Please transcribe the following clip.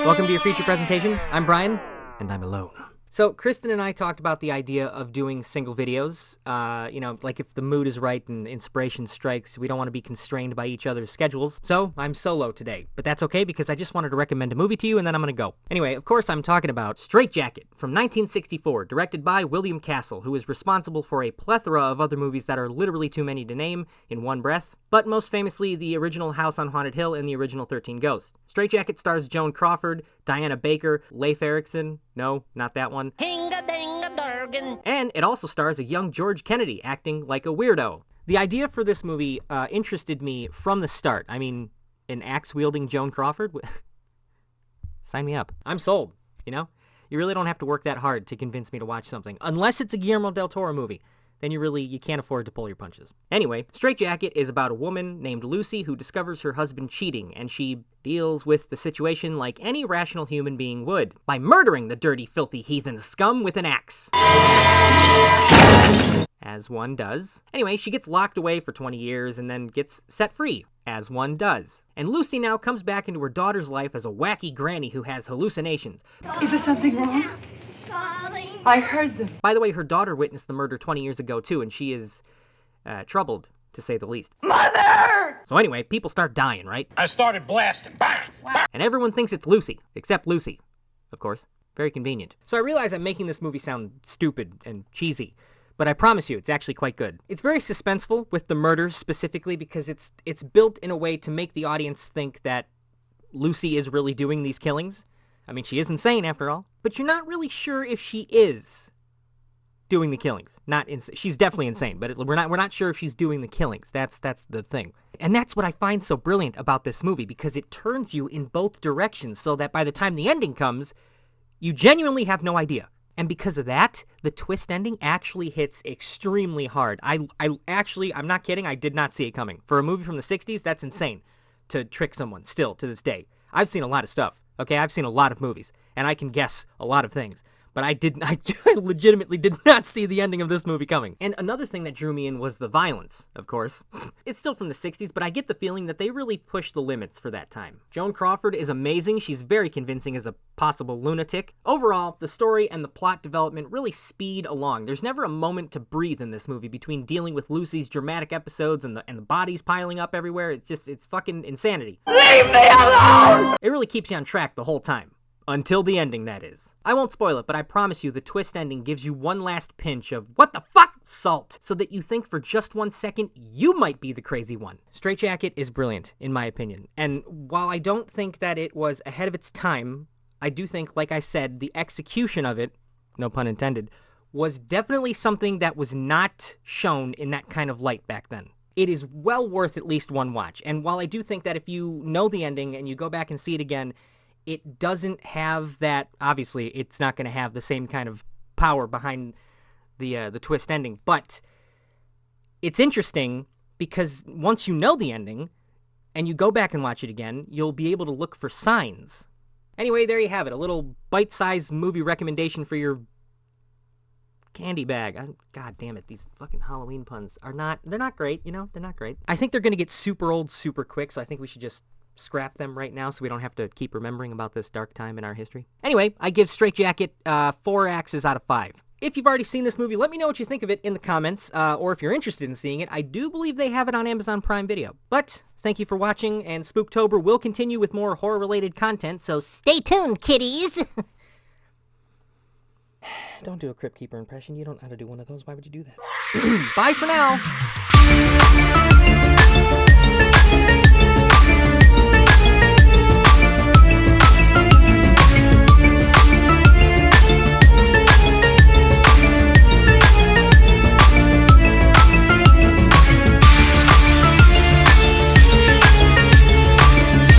Welcome to your feature presentation. I'm Brian, and I'm alone. So, Kristen and I talked about the idea of doing single videos. Like if the mood is right and inspiration strikes, we don't want to be constrained by each other's schedules. So, I'm solo today. But that's okay because I just wanted to recommend a movie to you and then I'm going to go. Anyway, of course, I'm talking about Strait-Jacket from 1964, directed by William Castle, who is responsible for a plethora of other movies that are literally too many to name in one breath. But most famously, the original House on Haunted Hill and the original 13 Ghosts. Strait-Jacket stars Joan Crawford, Diana Baker, Leif Erikson. No, not that one. And it also stars a young George Kennedy acting like a weirdo. The idea for this movie interested me from the start. I mean, an axe-wielding Joan Crawford? Sign me up. I'm sold, you know? You really don't have to work that hard to convince me to watch something. Unless it's a Guillermo del Toro movie. Then you can't afford to pull your punches. Anyway, Strait-Jacket is about a woman named Lucy who discovers her husband cheating, and she deals with the situation like any rational human being would, by murdering the dirty, filthy heathen scum with an axe. As one does. Anyway, she gets locked away for 20 years and then gets set free, as one does. And Lucy now comes back into her daughter's life as a wacky granny who has hallucinations. Is there something wrong? I heard them. By the way, her daughter witnessed the murder 20 years ago too, and she is troubled, to say the least. Mother! So anyway, people start dying, right? I started blasting. Bang! Bang! And everyone thinks it's Lucy, except Lucy, of course. Very convenient. So I realize I'm making this movie sound stupid and cheesy, but I promise you, it's actually quite good. It's very suspenseful with the murders specifically because it's built in a way to make the audience think that Lucy is really doing these killings. I mean, she is insane after all, but you're not really sure if she is doing the killings. She's definitely insane, but we're not sure if she's doing the killings. That's the thing. And that's what I find so brilliant about this movie, because it turns you in both directions so that by the time the ending comes, you genuinely have no idea. And because of that, the twist ending actually hits extremely hard. I'm not kidding, I did not see it coming. For a movie from the 60s, that's insane to trick someone still to this day. I've seen a lot of stuff, okay? I've seen a lot of movies, and I can guess a lot of things. But I legitimately did not see the ending of this movie coming. And another thing that drew me in was the violence, of course. It's still from the 60s, but I get the feeling that they really pushed the limits for that time. Joan Crawford is amazing. She's very convincing as a possible lunatic. Overall, the story and the plot development really speed along. There's never a moment to breathe in this movie between dealing with Lucy's dramatic episodes and the bodies piling up everywhere. It's fucking insanity. Leave me alone! It really keeps you on track the whole time. Until the ending, that is. I won't spoil it, but I promise you the twist ending gives you one last pinch of, what the fuck, salt, so that you think for just 1 second you might be the crazy one. Strait-Jacket is brilliant, in my opinion. And while I don't think that it was ahead of its time, I do think, like I said, the execution of it, no pun intended, was definitely something that was not shown in that kind of light back then. It is well worth at least one watch. And while I do think that if you know the ending and you go back and see it again, it doesn't have that, obviously, it's not going to have the same kind of power behind the twist ending, but it's interesting because once you know the ending and you go back and watch it again, you'll be able to look for signs. Anyway, there you have it, a little bite-sized movie recommendation for your candy bag. God damn it, these fucking Halloween puns they're not great, you know, they're not great. I think they're going to get super old super quick, so I think we should just scrap them right now so we don't have to keep remembering about this dark time in our history. Anyway, I give Strait-Jacket 4 axes out of 5. If you've already seen this movie, let me know what you think of it in the comments, or if you're interested in seeing it. I do believe they have it on Amazon Prime Video. But thank you for watching, and Spooktober will continue with more horror-related content, so stay tuned, kiddies! Don't do a Crypt Keeper impression. You don't know how to do one of those. Why would you do that? Bye for now!